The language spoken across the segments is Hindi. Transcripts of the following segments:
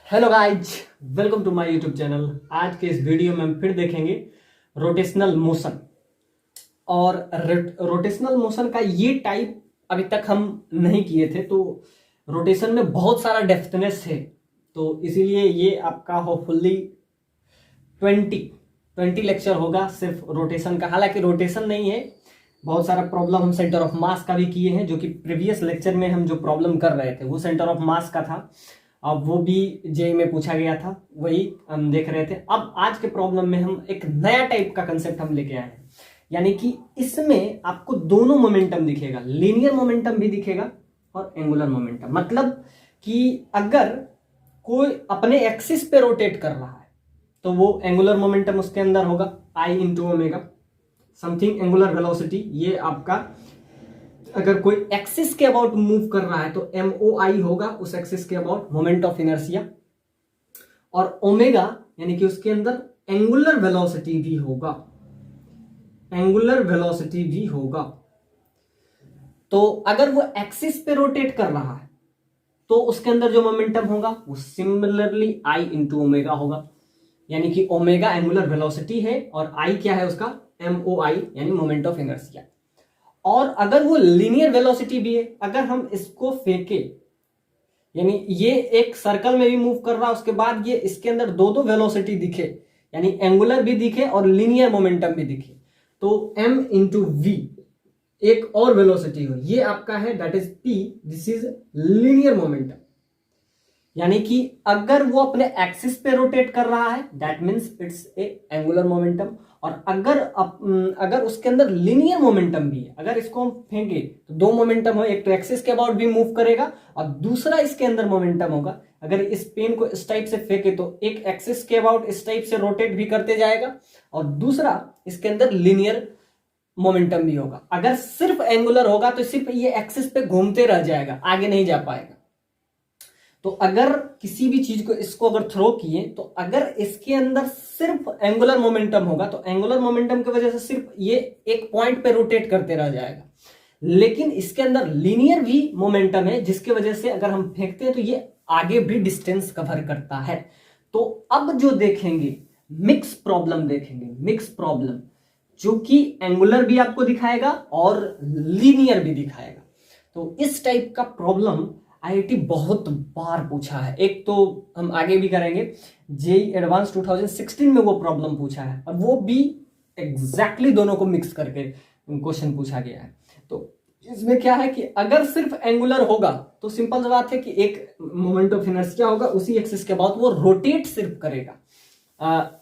Hello guys, welcome to my YouTube channel. आज के इस वीडियो में हम फिर देखेंगे रोटेशनल मोशन। और रोटेशनल मोशन का ये टाइप अभी तक हम नहीं किए थे, तो रोटेशन में बहुत सारा डेप्थनेस है, तो इसीलिए ये आपका होपफुली 20 लेक्चर होगा सिर्फ रोटेशन का। हालांकि रोटेशन नहीं है, बहुत सारा प्रॉब्लम हम सेंटर ऑफ मास का भी किए हैं, जो कि प्रीवियस लेक्चर में हम जो प्रॉब्लम कर रहे थे वो सेंटर ऑफ मास का था। अब वो भी जेई में पूछा गया था, वही हम देख रहे थे। अब आज के प्रॉब्लम में हम एक नया टाइप का कंसेप्ट हम लेके आए हैं, यानी कि इसमें आपको दोनों मोमेंटम दिखेगा, लीनियर मोमेंटम भी दिखेगा और एंगुलर मोमेंटम। मतलब कि अगर कोई अपने एक्सिस पे रोटेट कर रहा है तो वो एंगुलर मोमेंटम उसके अंदर होगा I into omega something angular velocity. ये आपका अगर कोई एक्सिस के अबाउट मूव कर रहा है तो MOI होगा उस एक्सिस के अबाउट, मोमेंट ऑफ इनर्शिया। और ओमेगा यानी कि उसके अंदर एंगुलर वेलोसिटी भी होगा, एंगुलर वेलोसिटी भी होगा। तो अगर वो एक्सिस पे रोटेट कर रहा है तो उसके अंदर जो मोमेंटम होगा वो सिमिलरली आई इंटू ओमेगा होगा, यानी कि ओमेगा एंगुलर वेलोसिटी है और आई क्या है उसका, MOI यानी मोमेंट ऑफ इनर्शिया। और अगर वो लीनियर वेलोसिटी भी है, अगर हम इसको फेंके, यानी ये एक सर्कल में भी मूव कर रहा है, उसके बाद ये इसके अंदर दो दो वेलोसिटी दिखे, यानी एंगुलर भी दिखे और लीनियर मोमेंटम भी दिखे, तो M इंटू V एक और वेलोसिटी हो, ये आपका है that is P, this is linear momentum. यानी कि अगर वो अपने एक्सिस पे रोटेट कर रहा है that means it's a angular momentum. और अगर उसके अंदर लीनियर मोमेंटम भी है, अगर इसको हम फेंके तो दो मोमेंटम हो, एक तो एक्सिस के अबाउट भी मूव करेगा और दूसरा इसके अंदर मोमेंटम होगा। अगर इस पेन को इस टाइप से फेंके तो एक एक्सिस के अबाउट इस टाइप से रोटेट भी करते जाएगा और दूसरा इसके अंदर लीनियर मोमेंटम भी होगा। अगर सिर्फ एंगुलर होगा तो सिर्फ ये एक्सिस पे घूमते रह जाएगा, आगे नहीं जा पाएगा। तो अगर किसी भी चीज को इसको अगर थ्रो किए तो अगर इसके अंदर सिर्फ एंगुलर मोमेंटम होगा तो एंगुलर मोमेंटम की वजह से सिर्फ ये एक पॉइंट पे रोटेट करते रह जाएगा। लेकिन इसके अंदर लीनियर भी मोमेंटम है, जिसकी वजह से अगर हम फेंकते हैं तो ये आगे भी डिस्टेंस कवर करता है। तो अब जो देखेंगे मिक्स प्रॉब्लम देखेंगे, मिक्स प्रॉब्लम जो कि एंगुलर भी आपको दिखाएगा और लीनियर भी दिखाएगा। तो इस टाइप का प्रॉब्लम IIT बहुत बार पूछा है। एक तो हम आगे भी करेंगे, जेईई एडवांस 2016 में वो प्रॉब्लम पूछा है और वो भी एग्जैक्टली दोनों को मिक्स करके क्वेश्चन पूछा गया है। तो इसमें क्या है कि अगर सिर्फ एंगुलर होगा तो सिंपल सी बात है कि एक मोमेंट ऑफ इनर्शिया होगा, उसी एक्सिस के बाद वो रोटेट सिर्फ करेगा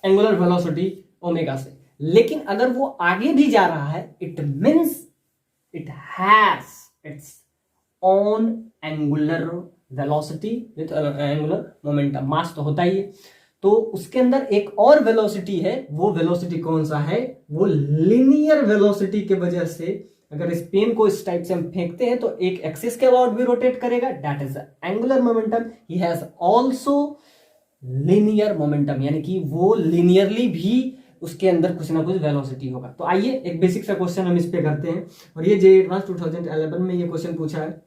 एंगुलर वेलोसिटी ओमेगा से। लेकिन अगर वो आगे भी जा रहा है it means it has its on angular velocity with angular momentum. Mass तो होता ही है, तो उसके अंदर एक और वेलोसिटी है। वो वेलोसिटी कौन सा है, वो लीनियर वेलोसिटी के वजह से अगर इस पेन को इस टाइप से हम फेंकते हैं तो एक एक्सिस के अबाउट भी रोटेट करेगा, that is angular momentum. He has also linear momentum, यानी कि वो लीनियरली भी उसके अंदर कुछ ना कुछ वेलोसिटी होगा। तो आइए एक बेसिक सा क्वेश्चन हम इस पे करते हैं, और ये जेईई एडवांस 2011 में ये क्वेश्चन पूछा है।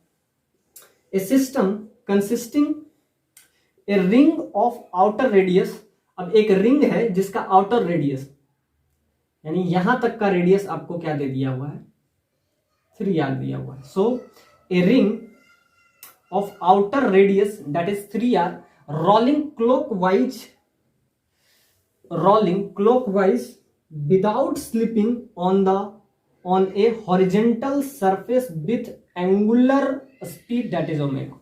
A system consisting a ring of outer radius। अब एक रिंग है जिसका आउटर रेडियस, यानी यहां तक का रेडियस आपको क्या दे दिया हुआ है, 3r दिया हुआ है। So a ring of outer radius that is 3r rolling clockwise without slipping on a horizontal surface with angular speed that is omega.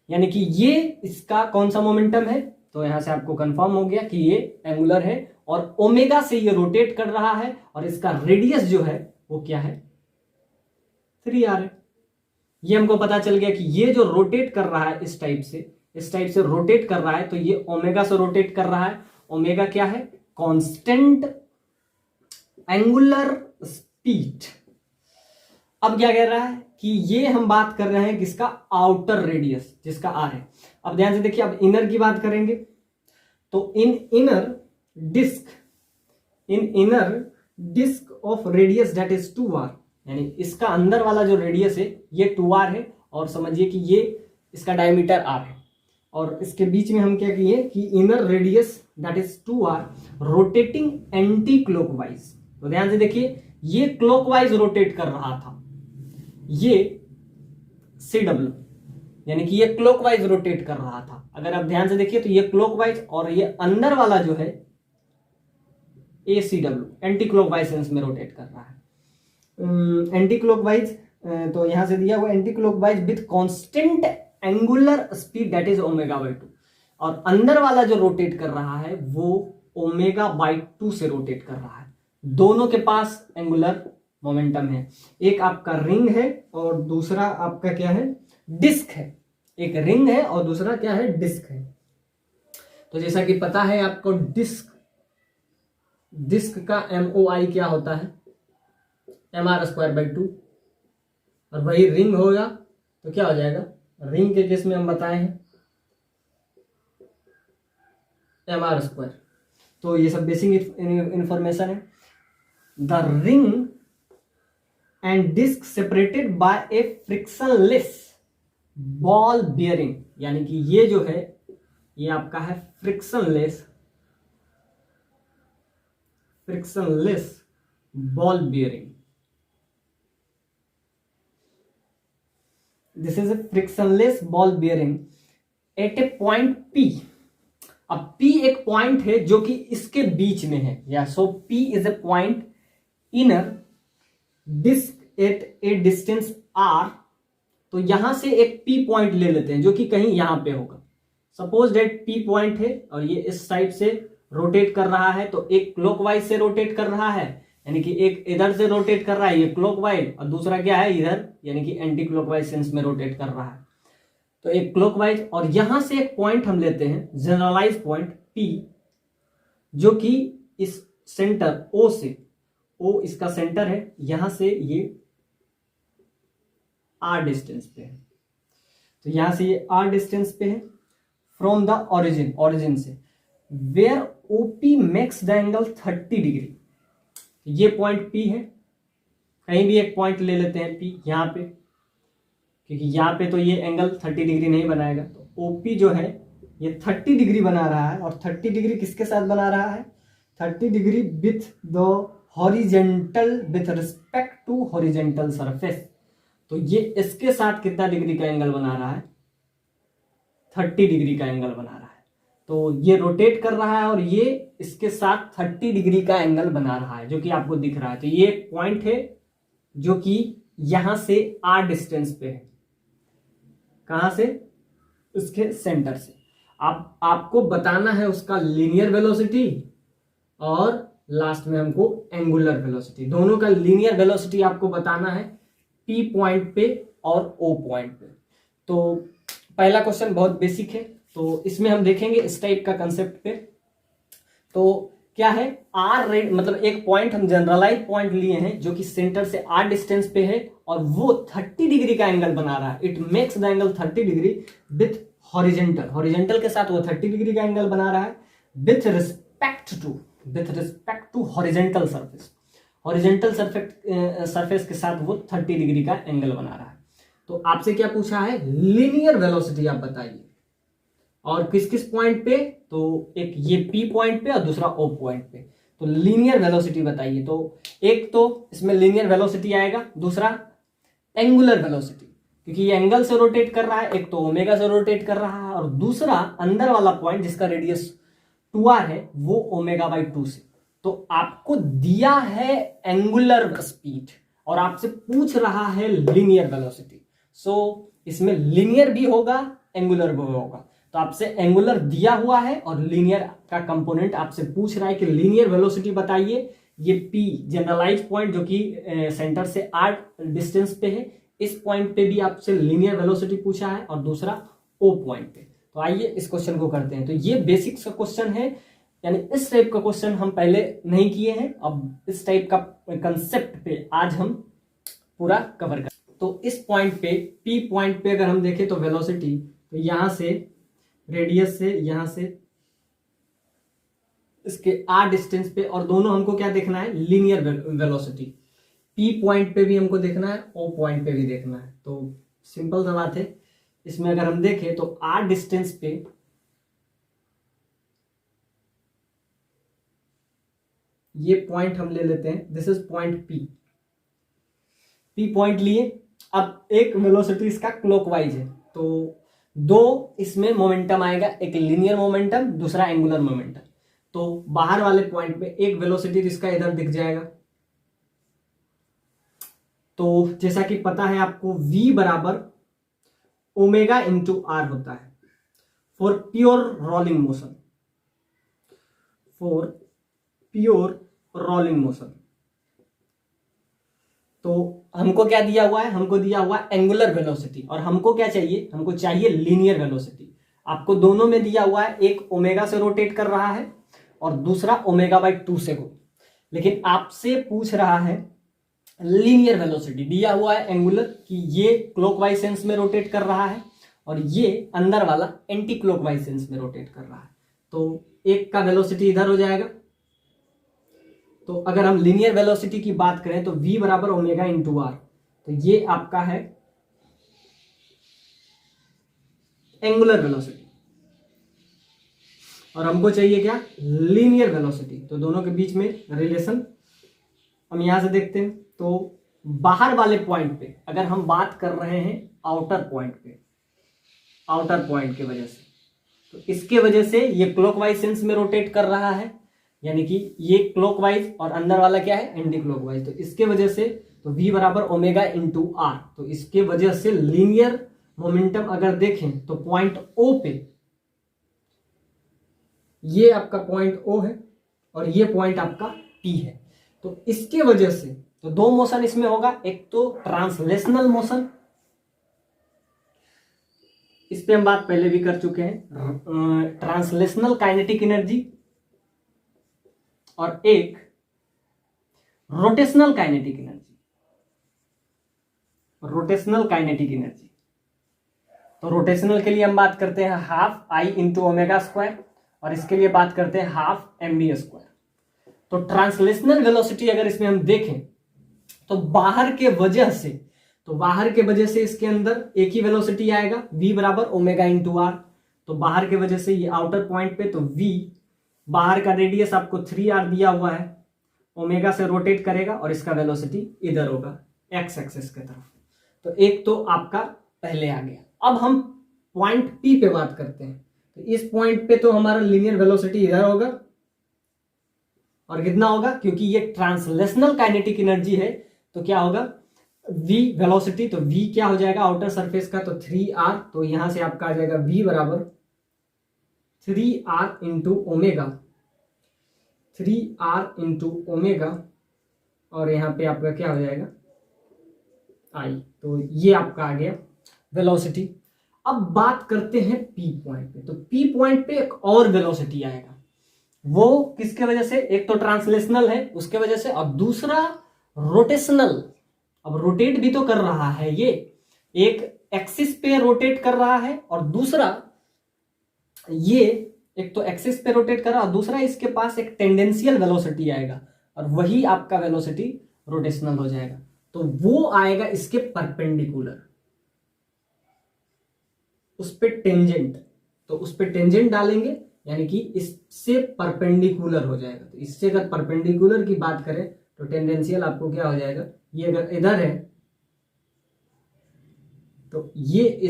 यानी कि ये इसका कौन सा मोमेंटम है, तो यहां से आपको कंफर्म हो गया कि ये एंगुलर है और ओमेगा से ये रोटेट कर रहा है और इसका रेडियस जो है वो क्या है, 3r है। ये हमको पता चल गया कि ये जो रोटेट कर रहा है इस टाइप से रोटेट कर रहा है, तो ये ओमेगा से रोटेट कर रहा है। ओमेगा क्या है, कांस्टेंट एंगुलर स्पीड। अब क्या कह रहा है कि ये हम बात कर रहे हैं किसका, आउटर रेडियस जिसका r है। अब ध्यान से देखिए, अब इनर की बात करेंगे तो in inner disc of radius that is 2r, यानी इसका अंदर वाला जो रेडियस है ये 2r है, और समझिए कि ये इसका डायमीटर r है। और इसके बीच में हम क्या किए कि inner radius that is 2r rotating anti clockwise. तो ध्यान से देखिए, ये क्लॉकवाइज रोटेट कर रहा था, ये CW, यानी कि ये क्लॉकवाइज रोटेट कर रहा था। अगर आप ध्यान से देखिए तो ये क्लॉकवाइज, और ये अंदर वाला जो है ACW एंटी क्लॉकवाइज सेंस में रोटेट कर रहा है। एंटी क्लॉकवाइज तो यहां से दिया हुआ anti clockwise with constant angular speed that is ω/2, और अंदर वाला जो रोटेट कर रहा है वो ω/2 से रोटेट कर रहा है। दोनों के पास एंगुलर मोमेंटम है, एक आपका रिंग है और दूसरा आपका क्या है, डिस्क है। एक रिंग है और दूसरा क्या है, डिस्क है। तो जैसा कि पता है आपको, डिस्क का MOI क्या होता है, mr²/2, और वही रिंग होगा तो क्या हो जाएगा, रिंग के केस में हम बताए हैं mr²। तो ये सब बेसिक इंफॉर्मेशन है। The ring and disc separated by a frictionless ball bearing, यानी कि ये जो है ये आपका है frictionless ball bearing. This is a frictionless ball bearing at a point P। अब P एक पॉइंट है जो कि इसके बीच में है, या so P is a point inner disc at a distance R। तो यहां से एक P पॉइंट ले लेते हैं जो कि कहीं यहां पे होगा। सपोज दैट P पॉइंट है और ये इस साइड से रोटेट कर रहा है, तो एक क्लॉकवाइज से रोटेट कर रहा है, यानी कि एक इधर से रोटेट कर रहा है ये क्लॉकवाइज, और दूसरा क्या है इधर, यानी कि एंटी क्लॉकवाइज सेंस में रोटेट कर रहा है। तो एक क्लॉकवाइज, और यहां से एक पॉइंट हम लेते हैं जनरलाइज पॉइंट P, जो कि इस सेंटर O से, O इसका सेंटर है, यहां से ये R डिस्टेंस पे है। तो यहां से ये R डिस्टेंस पे है फ्रॉम द ओरिजिन से, where OP makes the angle 30 degree. ये पॉइंट P है, कहीं भी एक पॉइंट ले लेते हैं P यहां पे, क्योंकि यहां पे तो ये एंगल 30 डिग्री नहीं बनाएगा। तो OP जो है ये 30 डिग्री बना रहा है, और 30 डिग्री किसके साथ बना रहा है, 30 degree with the horizontal, with respect to horizontal surface. तो ये इसके साथ कितना डिग्री का एंगल बना रहा है, 30 डिग्री का एंगल बना रहा है। तो ये रोटेट कर रहा है और ये इसके साथ 30 डिग्री का एंगल बना रहा है, जो कि आपको दिख रहा है। तो ये एक पॉइंट है जो कि यहां से R डिस्टेंस पे है, कहां से, उसके सेंटर से। आपको बताना है उसका लीनियर वेलोसिटी और लास्ट में हमको एंगुलर वेलोसिटी, दोनों का लीनियर वेलोसिटी आपको बताना है P पॉइंट पे और O पॉइंट पे। तो पहला क्वेश्चन बहुत बेसिक है, तो इसमें हम देखेंगे इस टाइप का कंसेप्ट पे। तो क्या है, R रेड, मतलब एक पॉइंट हम जनरलाइज पॉइंट लिए हैं जो कि सेंटर से R डिस्टेंस पे है, और वो 30 डिग्री का एंगल बना रहा है। It makes the angle 30 degree with horizontal के साथ वो 30 डिग्री का एंगल बना रहा है with respect to horizontal surface के साथ वो 30 डिग्री का एंगल बना रहा है। तो आपसे क्या पूछा है, लीनियर वेलोसिटी आप बताइए, और किस किस पॉइंट पे, तो एक ये P पॉइंट पे और दूसरा O पॉइंट पे। तो लीनियर वेलोसिटी बताइए। तो एक तो इसमें लीनियर वेलोसिटी आएगा, दूसरा एंगुलर वेलोसिटी, क्योंकि ये एंगल से रोटेट कर रहा है, एक तो ओमेगा से रोटेट कर रहा है, और दूसरा अंदर वाला पॉइंट जिसका रेडियस 2r है वो ω/2 से। तो आपको दिया है एंगुलर स्पीड और आपसे पूछ रहा है लीनियर वेलोसिटी। सो इसमें लीनियर भी होगा, एंगुलर भी होगा। तो आपसे एंगुलर दिया हुआ है और लीनियर का कंपोनेंट आपसे पूछ रहा है कि लीनियर वेलोसिटी बताइए। ये P जनरलाइज पॉइंट जो कि सेंटर से R डिस्टेंस पे है, इस पॉइंट पे भी आपसे लीनियर वेलोसिटी पूछा है, और दूसरा O पॉइंट पे। तो आइए इस क्वेश्चन को करते हैं। तो ये बेसिक्स का क्वेश्चन है, यानी इस टाइप का क्वेश्चन हम पहले नहीं किए हैं। अब इस टाइप का कंसेप्ट पे आज हम पूरा कवर करें। तो इस पॉइंट पे P पॉइंट पे अगर हम देखें तो वेलोसिटी, तो यहां से रेडियस से यहां से इसके R डिस्टेंस पे, और दोनों हमको क्या देखना है, लीनियर वेलोसिटी। P पॉइंट पे भी हमको देखना है, O पॉइंट पे भी देखना है। तो सिंपल सा बात है, इसमें अगर हम देखें तो R डिस्टेंस पे ये पॉइंट हम ले लेते हैं, this is point P. P point लिए, अब एक वेलोसिटी इसका क्लॉकवाइज है, तो दो इसमें मोमेंटम आएगा, एक लीनियर मोमेंटम, दूसरा एंगुलर मोमेंटम। तो बाहर वाले पॉइंट पे एक वेलोसिटी इसका इधर दिख जाएगा। तो जैसा कि पता है आपको v बराबर ओमेगा इंटू आर होता है for pure rolling motion, for pure rolling motion. तो हमको क्या दिया हुआ है, हमको दिया हुआ है एंगुलर वेलोसिटी, और हमको क्या चाहिए, हमको चाहिए लीनियर वेलोसिटी। आपको दोनों में दिया हुआ है, एक ओमेगा से रोटेट कर रहा है और दूसरा ओमेगा बाई 2 से हो, लेकिन आपसे पूछ रहा है लीनियर वेलोसिटी। दिया हुआ है एंगुलर कि ये क्लॉकवाइज सेंस में रोटेट कर रहा है और ये अंदर वाला एंटी क्लॉकवाइज सेंस में रोटेट कर रहा है। तो एक का वेलोसिटी इधर हो जाएगा। तो अगर हम लीनियर वेलोसिटी की बात करें तो v बराबर ओमेगा इंटू आर, तो ये आपका है एंगुलर वेलोसिटी, और हमको चाहिए क्या, लीनियर वेलोसिटी। तो दोनों के बीच में रिलेशन हम यहां से देखते हैं। तो बाहर वाले पॉइंट पे अगर हम बात कर रहे हैं आउटर पॉइंट पे, आउटर पॉइंट की वजह से, तो इसके वजह से ये क्लॉकवाइज सेंस में रोटेट कर रहा है, यानी कि ये क्लॉकवाइज और अंदर वाला क्या है, एंटी क्लॉकवाइज। तो इसके वजह से तो v बराबर ओमेगा इंटू आर, तो इसके वजह से लीनियर मोमेंटम अगर देखें तो पॉइंट O पे, ये आपका पॉइंट O है और ये पॉइंट आपका P है। तो इसके वजह से तो दो मोशन इसमें होगा, एक तो ट्रांसलेशनल मोशन, इस पे हम बात पहले भी कर चुके हैं, ट्रांसलेशनल काइनेटिक एनर्जी, और एक rotational kinetic energy, rotational kinetic energy. तो रोटेशनल के लिए हम बात करते हैं half I into omega square, और इसके लिए बात करते हैं हाफ mv स्क्वायर। तो ट्रांसलेशनल वेलोसिटी अगर इसमें हम देखें तो बाहर के वजह से, तो बाहर के वजह से इसके अंदर एक ही वेलोसिटी आएगा, v बराबर ओमेगा इंटू आर। तो बाहर के वजह से ये आउटर पॉइंट पे, तो v बाहर का रेडियस आपको 3r दिया हुआ है, ओमेगा से रोटेट करेगा और इसका वेलोसिटी इधर होगा x एक्सिस की तरफ। तो एक तो आपका पहले आ गया। अब हम पॉइंट P पे बात करते हैं। तो इस पॉइंट पे तो हमारा लीनियर वेलोसिटी इधर होगा, और कितना होगा, क्योंकि ये ट्रांसलेशनल काइनेटिक एनर्जी है तो क्या होगा, v वेलोसिटी, तो v क्या हो जाएगा आउटर सरफेस का, तो 3r। तो यहां से आपका आ जाएगा v बराबर 3r into omega, 3r into omega, और यहां पे आपका क्या हो जाएगा i। तो ये आपका आ गया वेलोसिटी। अब बात करते हैं P पॉइंट पे। तो P पॉइंट पे एक और वेलोसिटी आएगा, वो किसके वजह से, एक तो ट्रांसलेशनल है उसके वजह से, और दूसरा रोटेशनल। अब रोटेट भी तो कर रहा है, ये एक एक्सिस पे रोटेट कर रहा है, और दूसरा ये एक तो एक्सिस पे रोटेट कर रहा है और दूसरा इसके पास एक टेंडेंशियल वेलोसिटी आएगा, और वही आपका वेलोसिटी रोटेशनल हो जाएगा। तो वो आएगा इसके परपेंडिकुलर, उस पे टेंजेंट। तो उस पे टेंजेंट डालेंगे यानी कि इससे परपेंडिकुलर हो जाएगा। तो इससे अगर परपेंडिकुलर की बात करें तो टेंडेंशियल आपको क्या हो जाएगा, ये अगर इधर है तो ये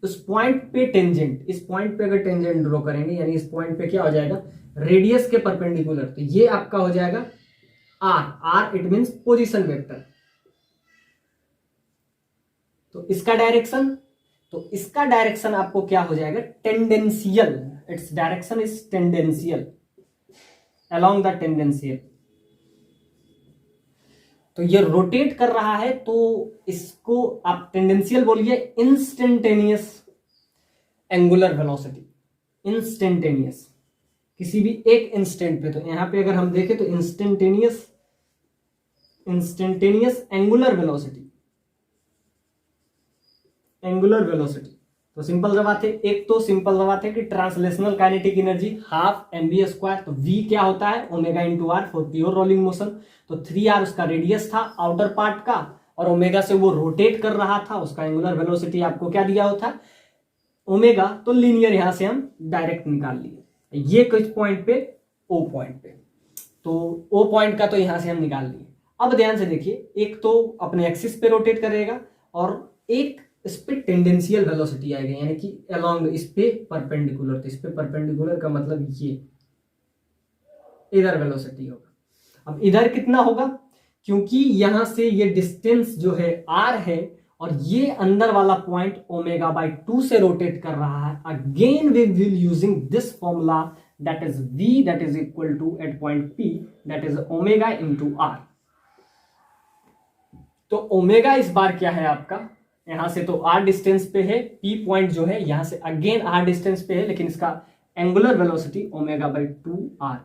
उस पॉइंट पे टेंजेंट, इस पॉइंट पे अगर टेंजेंट ड्रॉ करेंगे यानी इस पॉइंट पे क्या हो जाएगा, रेडियस के परपेंडिकुलर। तो ये आपका हो जाएगा r it means position vector. तो इसका डायरेक्शन, तो इसका डायरेक्शन आपको क्या हो जाएगा, tangential, its direction is tangential, along the tangential. तो ये रोटेट कर रहा है, तो इसको आप टेंडेंशियल बोलिए इंस्टेंटेनियस एंगुलर वेलोसिटी, इंस्टेंटेनियस, किसी भी एक इंस्टेंट पे। तो यहां पे अगर हम देखें तो instantaneous angular velocity, angular velocity. तो सिंपल सा बात है, एक तो सिंपल सा बात है कि translational kinetic energy half mv square, तो v क्या होता है omega into R for pure rolling motion. तो 3r उसका रेडियस था आउटर पार्ट का, और ओमेगा से वो रोटेट कर रहा था, उसका एंगुलर वेलोसिटी आपको क्या दिया होता ओमेगा। तो लीनियर यहां से हम डायरेक्ट निकाल लिए, ये किस पॉइंट पे, O पॉइंट पे। तो ओ पॉइंट का तो यहां से हम निकाल लिए। अब ध्यान से देखिए, एक तो अपने एक्सिस पे रोटेट करेगा और एक इस पे टेंडेंशियल वेलोसिटी आएगी, यानी कि अलोंग इस पे परपेंडिकुलर। तो इस पे परपेंडिकुलर का मतलब ये इधर वेलोसिटी होगा। अब इधर कितना होगा, क्योंकि यहां से ये डिस्टेंस जो है r है और ये अंदर वाला पॉइंट ओमेगा बाई 2 से रोटेट कर रहा है। Again we will using this formula that is v that is equal to at point p that is omega into r। तो ओमेगा इस बार क्या है आपका, यहां से तो r डिस्टेंस पे है, p पॉइंट जो है यहां से अगेन r डिस्टेंस पे है, लेकिन इसका angular velocity omega by 2r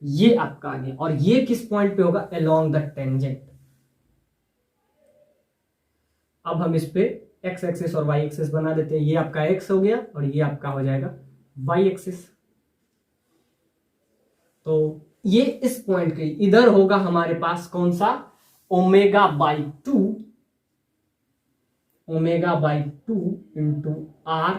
ये आपका आ गया। और ये किस पॉइंट पे होगा, अलोंग द टेंजेंट। अब हम इस पे x एक्सिस और y एक्सिस बना देते हैं। ये आपका x हो गया और ये आपका हो जाएगा y एक्सिस। तो ये इस पॉइंट के इधर होगा हमारे पास कौन सा, omega by 2, omega by 2 into r।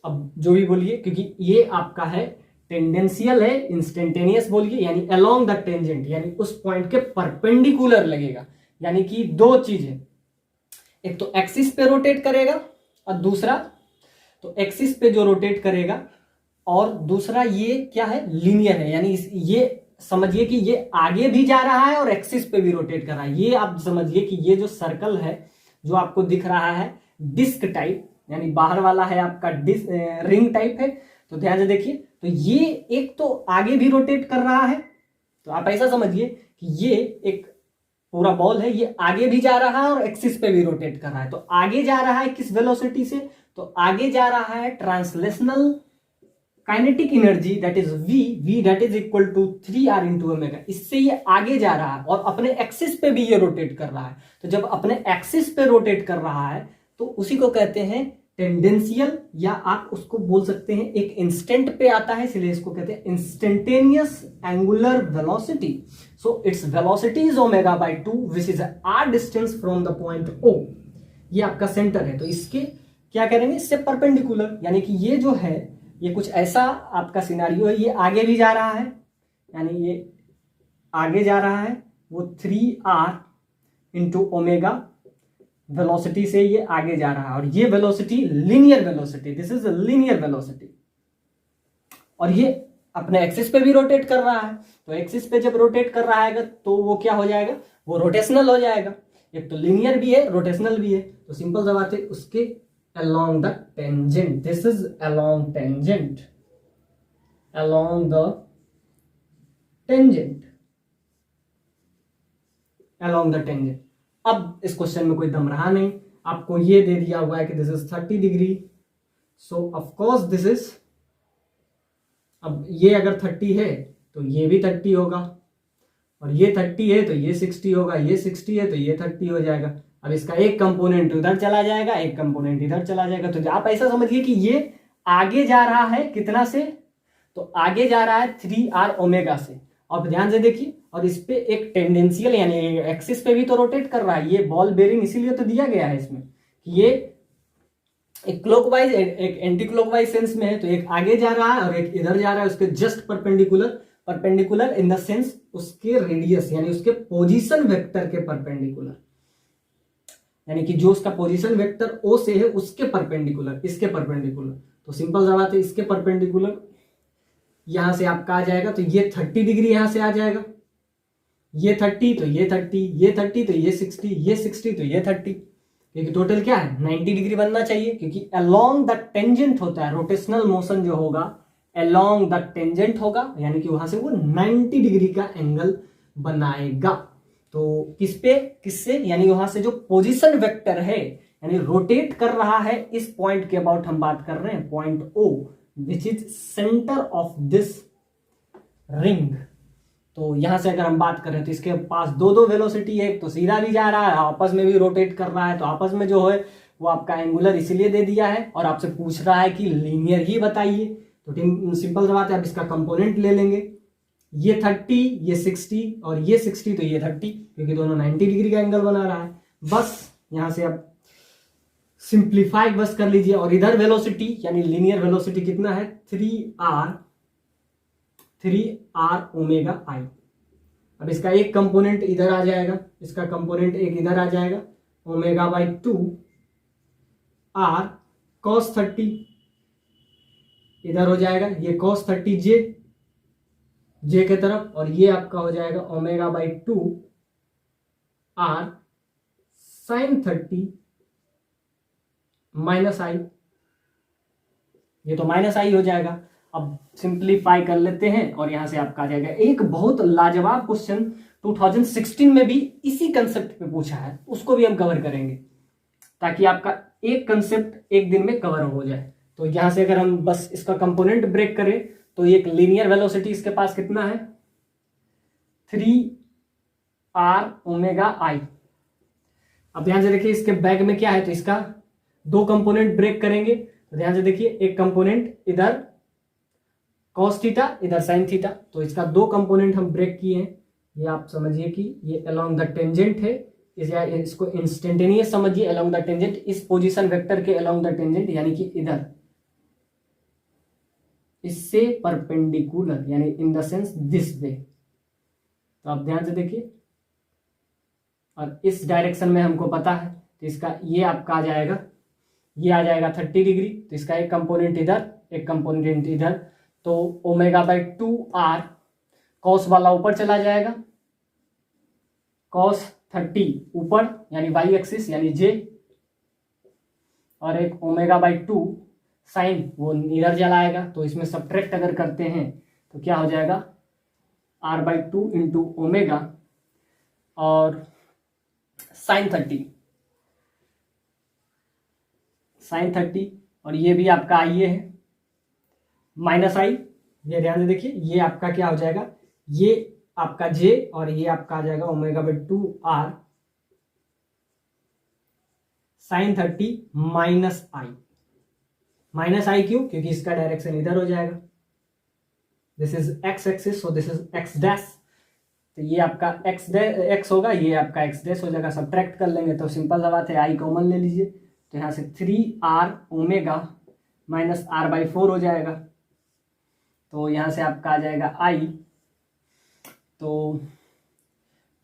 अब जो भी बोलिए, क्योंकि ये आपका है टेंडेंशियल है, इंस्टेंटेनियस बोलिए, यानी अलोंग द टेंजेंट, यानी उस पॉइंट के परपेंडिकुलर लगेगा। यानी कि दो चीजें, एक तो एक्सिस पे रोटेट करेगा और दूसरा तो एक्सिस पे जो रोटेट करेगा, और दूसरा ये क्या है, लीनियर है। यानी ये समझिए कि ये आगे भी जा रहा है और एक्सिस पे भी रोटेट कर रहा है। ये आप समझिए कि ये जो सर्कल है जो आपको दिख रहा है डिस्क टाइप, यानी बाहर वाला है आपका रिंग टाइप है। तो ध्यान से देखिए, तो ये एक तो आगे भी रोटेट कर रहा है। तो आप ऐसा समझिए कि ये एक पूरा बॉल है, ये आगे भी जा रहा है और एक्सिस पे भी रोटेट कर रहा है। तो आगे जा रहा है किस वेलोसिटी से, तो आगे जा रहा है translational kinetic energy that is v that is equal to 3r into omega. इससे ये आगे जा रहा है और अपने एक्सिस पे भी ये रोटेट कर रहा है। तो जब अपने एक्सिस पे रोटेट कर रहा है तो उसी को कहते हैं टेंडेंशियल, या आप उसको बोल सकते हैं एक इंस्टेंट पे आता है, इसलिए इसको कहते हैं instantaneous angular velocity. So its velocity is omega by 2 which is r distance from the point O। ये आपका सेंटर है, तो इसके क्या करेंगे, इससे परपेंडिकुलर, यानी कि ये जो है ये कुछ ऐसा आपका सिनारियो है। ये आगे भी जा रहा है, यानी ये आगे जा रहा है, वो 3r इंटू ओमेगा वेलोसिटी से ये आगे जा रहा है। और ये velocity linear velocity, this is linear velocity. और ये अपने एक्सिस पे भी रोटेट कर रहा है। तो एक्सिस पे जब रोटेट कर रहा है तो वो क्या हो जाएगा, वो रोटेशनल हो जाएगा। एक तो लीनियर भी है, रोटेशनल भी है। तो सिंपल सा बात है, उसके along the tangent, this is along tangent, along the tangent, along the tangent। अब इस क्वेश्चन में कोई दम रहा नहीं, आपको ये दे दिया हुआ है कि this is 30 degree. So of course this is, अब ये अगर 30 है तो ये भी 30 होगा, और ये 30 है तो ये 60 होगा, ये 60 है तो ये 30 हो जाएगा। अब इसका एक कंपोनेंट उधर चला जाएगा, एक कंपोनेंट इधर चला जाएगा। तो आप ऐसा समझिए कि ये आगे जा रहा है कितना से, तो आगे जा रहा है 3r ओमेगा से। और ध्यान से देखिए, और इस पे एक टेंडेंशियल यानी एक्सिस पे भी तो रोटेट कर रहा है। ये बॉल बेरिंग इसीलिए तो दिया गया है इसमें कि ये एक क्लॉकवाइज एक एंटी क्लॉकवाइज सेंस में है। तो एक आगे जा रहा है और एक इधर जा रहा है, उसके just perpendicular in the sense उसके रेडियस यानी उसके पोजीशन वेक्टर के परपेंडिकुलर, यानी कि जो उसका पोजीशन वेक्टर O से है उसके परपेंडिकुलर, इसके परपेंडिकुलर। तो सिंपल सा बात है, इसके परपेंडिकुलर यहां से आपका आ जाएगा, तो ये 30 डिग्री यहां से आ जाएगा। ये 30 तो ये 30, ये 30 तो ये 60, ये 60 तो ये 30, क्योंकि टोटल क्या है 90 डिग्री बनना चाहिए, क्योंकि अलोंग द टेंजेंट होता है। रोटेशनल मोशन जो होगा अलोंग द टेंजेंट होगा, यानी कि वहां से वो 90 डिग्री का एंगल बनाएगा। तो किस पे, किससे, यानी वहां से जो पोजीशन वेक्टर है यानी रोटेट कर रहा है इस पॉइंट के अबाउट हम बात कर रहे हैं, point O which is centre of this ring. तो यहां से अगर हम बात करें तो इसके पास दो वेलोसिटी है, एक तो सीधा भी जा रहा है, आपस में भी रोटेट कर रहा है। तो आपस में जो है वो आपका एंगुलर इसीलिए दे दिया है, और आपसे पूछ रहा है कि लीनियर ही बताइए। तो सिंपल सा बात है, आप इसका कंपोनेंट ले लेंगे, ये 30, ये 60 और ये 60 तो ये 30, क्योंकि दोनों 90 डिग्री का एंगल बना रहा है। बस यहां से आप सिंप्लीफाई बस कर लीजिए। और इधर वेलोसिटी यानी लीनियर वेलोसिटी कितना है, 3r ओमेगा आई। अब इसका एक कंपोनेंट इधर आ जाएगा, इसका कंपोनेंट एक इधर आ जाएगा, ओमेगा बाई 2 आर कॉस 30 इधर हो जाएगा, ये कॉस 30 जे के तरफ, और ये आपका हो जाएगा omega by 2 R sine 30 minus I, ये तो माइनस आई हो जाएगा। अब सिंप्लीफाई कर लेते हैं और यहां से आपका आ जाएगा। एक बहुत लाजवाब क्वेश्चन 2016 में भी इसी कंसेप्ट पे पूछा है, उसको भी हम कवर करेंगे ताकि आपका एक कंसेप्ट एक दिन में कवर हो जाए। तो यहां से अगर हम बस इसका कंपोनेंट ब्रेक करें तो एक लीनियर वेलोसिटी इसके पास कितना है 3r ओमेगा आई। अब ध्यान से देखिए इसके बैग में क्या है, तो इसका दो कंपोनेंट ब्रेक करेंगे। तो ध्यान से देखिए एक कंपोनेंट इधर कॉस थीटा इधर साइन थीटा, तो इसका दो कंपोनेंट हम ब्रेक किए हैं। ये आप समझिए कि ये अलोंग द टेंजेंट है, इसको इंस्टेंटेनियस समझिए अलोंग द टेंजेंट, इस पोजीशन वेक्टर के अलोंग द टेंजेंट यानी कि इधर इससे परपेंडिकुलर यानी in the sense this way. तो आप ध्यान से देखिए, और इस डायरेक्शन में हमको पता है, तो इसका ये आपका आ जाएगा, ये आ जाएगा 30 डिग्री। तो इसका एक कंपोनेंट इधर एक कंपोनेंट इधर, तो ओमेगा बाई 2 आर कॉस वाला ऊपर चला जाएगा, कॉस 30 ऊपर यानी वाई एक्सिस यानी जे, और एक ओमेगा बाई 2 साइन वो इधर चला आएगा। तो इसमें सब्ट्रैक्ट अगर करते हैं तो क्या हो जाएगा r बाई 2 इंटू ओमेगा और साइन 30 और ये भी आपका आई है माइनस आई। ये ध्यान से देखिए, ये आपका क्या हो जाएगा, ये आपका जे और ये आपका आ जाएगा omega by 2 R sine 30 minus I. Minus I क्यों, क्योंकि इसका डायरेक्शन इधर हो जाएगा, this is X axis, so this is X dash. तो ये आपका एक्स होगा, ये आपका एक्स डैश हो जाएगा। सब्ट्रैक्ट कर लेंगे तो सिंपल सा बात है, आई कॉमन ले लीजिए। तो यहाँ से 3r omega minus r by 4 हो जाएगा। तो यहाँ से आपका आ जाएगा आई, तो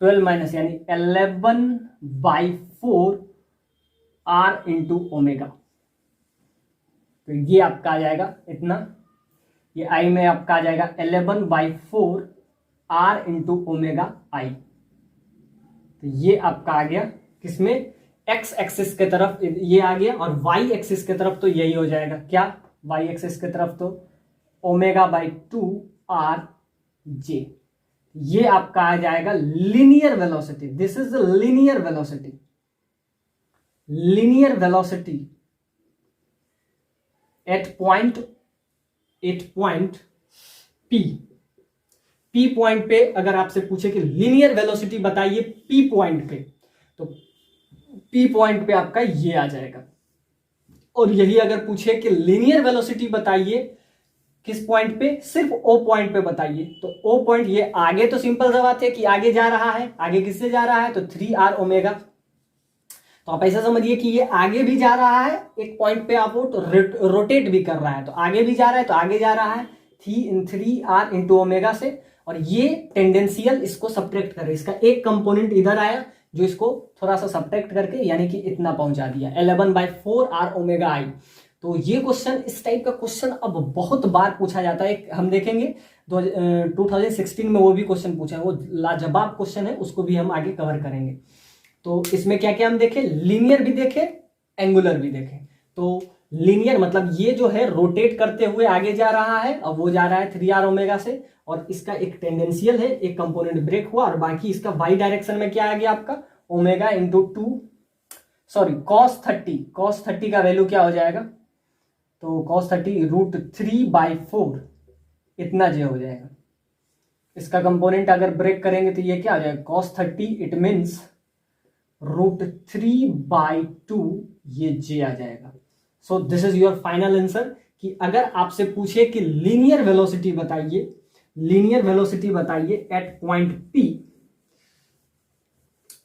12 माइनस यानी 11 बाई 4 r इंटू ओमेगा। तो ये आपका आ जाएगा इतना, ये आई में आपका आ जाएगा 11 बाई 4 r इंटू ओमेगा आई। तो ये आपका आ गया किसमें, एक्स एक्सिस के तरफ ये आ गया, और वाई एक्सिस के तरफ तो यही हो जाएगा, क्या वाई एक्सिस के तरफ तो ओमेगा बाई 2 आर जे। ये आपका आ जाएगा linear velocity, this is linear velocity, linear velocity at point P point पे। अगर आपसे पूछे कि लीनियर वेलोसिटी बताइए पी पॉइंट पे, तो पी पॉइंट पे आपका ये आ जाएगा। और यही अगर पूछे कि लीनियर वेलोसिटी बताइए किस पॉइंट पे, सिर्फ ओ पॉइंट पे बताइए, तो ओ पॉइंट ये आगे, तो सिंपल सा बात है कि आगे जा रहा है, आगे किससे जा रहा है, तो 3r ओमेगा। तो आप ऐसा समझिए कि ये आगे भी जा रहा है एक पॉइंट पे, आप वो तो रोटेट भी कर रहा है, तो आगे भी जा रहा है, तो आगे जा रहा है 3r इंटू ओमेगा से, और ये टेंडेंशियल इसको सब्ट्रैक्ट करे, इसका एक कंपोनेंट इधर आया जो इसको थोड़ा सा सब्ट्रैक्ट करके यानी कि इतना पहुंचा दिया 11 बाई 4 r ओमेगा आई। तो ये क्वेश्चन, इस टाइप का क्वेश्चन अब बहुत बार पूछा जाता है, हम देखेंगे 2016 में वो भी क्वेश्चन पूछा है, वो लाजवाब क्वेश्चन है, उसको भी हम आगे कवर करेंगे। तो इसमें क्या क्या हम देखें, लीनियर भी देखें एंगुलर भी देखें। तो लीनियर मतलब ये जो है रोटेट करते हुए आगे जा रहा है, अब वो जा रहा है 3r ओमेगा से, और इसका एक टेंडेंशियल है, एक कंपोनेंट ब्रेक हुआ, और बाकी इसका वाई डायरेक्शन में क्या आ गया आपका ओमेगा इंटू 2 सॉरी कॉस 30 का वैल्यू क्या हो जाएगा, तो cos 30 √3/4 इतना जे हो जाएगा। इसका कंपोनेंट अगर ब्रेक करेंगे तो ये क्या आ जाएगा cos 30 इट मीन्स √3/2 ये जे आ जाएगा। सो this is your final answer कि अगर आपसे पूछे कि लीनियर वेलोसिटी बताइए एट पॉइंट P,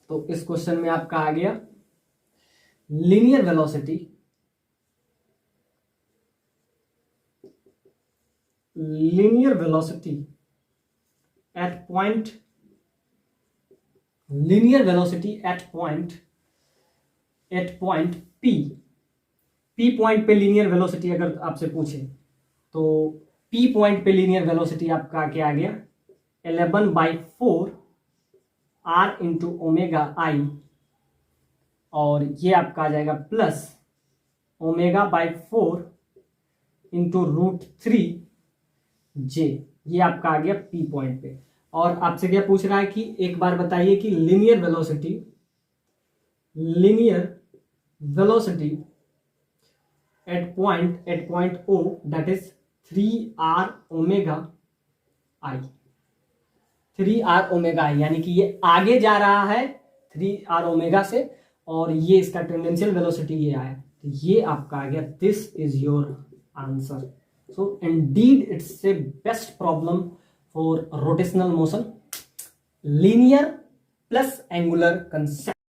तो इस क्वेश्चन में आपका आ गया linear velocity at point linear velocity at point P point पे लीनियर वेलोसिटी अगर आपसे पूछे तो P पॉइंट पे लीनियर वेलोसिटी आपका क्या आ गया 11/4 R इंटू ओमेगा आई, और ये आपका आ जाएगा प्लस ω/4 इंटू √3 J, ये आपका आ गया P पॉइंट पे। और आपसे क्या पूछ रहा है कि एक बार बताइए कि linear velocity at point O that is 3R omega I, 3R omega आई, यानी कि ये आगे जा रहा है 3R ओमेगा से, और ये इसका टेंडेंशियल वेलोसिटी ये आया, तो ये आपका आ गया, this is your answer. So Indeed it's a best problem for rotational motion, linear plus angular concept.